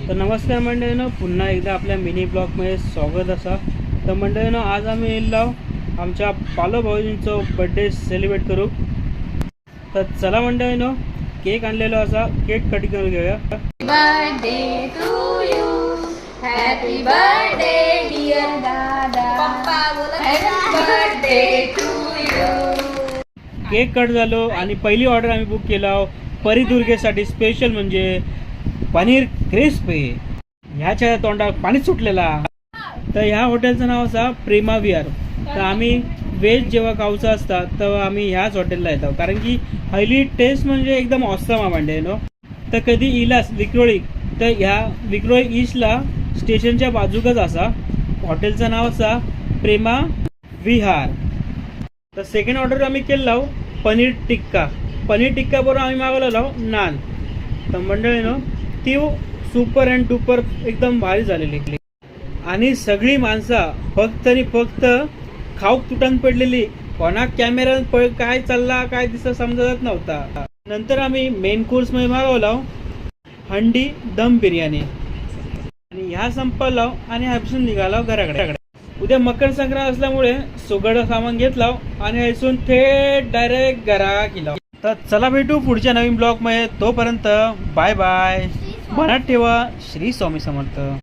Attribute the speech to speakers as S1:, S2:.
S1: तर नमस्कार मंडळीनो, पुन्हा एकदा आपल्या मिनी ब्लॉगमध्ये स्वागत असा. तर मंडळीनो, आज आम्ही येलो आमच्या पालो भाऊजींचं बर्थडे सेलिब्रेट करू. तर चला मंडळीनो, केक आणलेलो असा, केक कटिंग करून घेऊया.
S2: Birthday to you, happy birthday dear दादा, happy birthday to you.
S1: Cake cut झालो आणि पहिली ऑर्डर आम्ही बुक केला परी दुर्गेसाठी स्पेशल, म्हणजे पनीर क्रिस्पी. ह्याच्या तोंडात पाणी सुटलेला. तर ह्या हॉटेलचं नाव असा प्रेमा विहार. तर आम्ही व्हेज जेव्हा खाऊचं असतात तेव्हा आम्ही ह्याच हॉटेलला येतो, कारण की हल्ली टेस्ट म्हणजे एकदम ऑसम म्हणजे नो. तर कधी इलास विक्रोळी, तर ह्या विक्रोळी ईस्टला स्टेशनच्या बाजूकच असा. हॉटेलचं नाव असा प्रेमा विहार. तर सेकंड ऑर्डर आम्ही केलं पनीर टिक्का. पनीर टिक्का बरोबर आम्ही मागवलेलो नान. तर मंडळीनो, ती सुपर अँड डुपर एकदम भारी झालेली. आणि सगळी माणसं फक्त आणि फक्त खाऊक तुटून पडलेली. कोणा कॅमेरा काय चालला काय दिसत समजत नव्हता. नंतर आम्ही मेन कोर्स मध्ये मागवला हंडी दम बिर्याणी. आणि ह्या संपला आणि ह्यापासून निघाला घराकडे. उद्या मकर संक्रांत असल्यामुळे सुगड सामान घेतला आणि ह्यासून थेट डायरेक्ट घरा गेला. तर चला भेटू पुढच्या नवीन ब्लॉग मध्ये. तोपर्यंत बाय बाय. मनात ठेवा, श्री स्वामी समर्थ.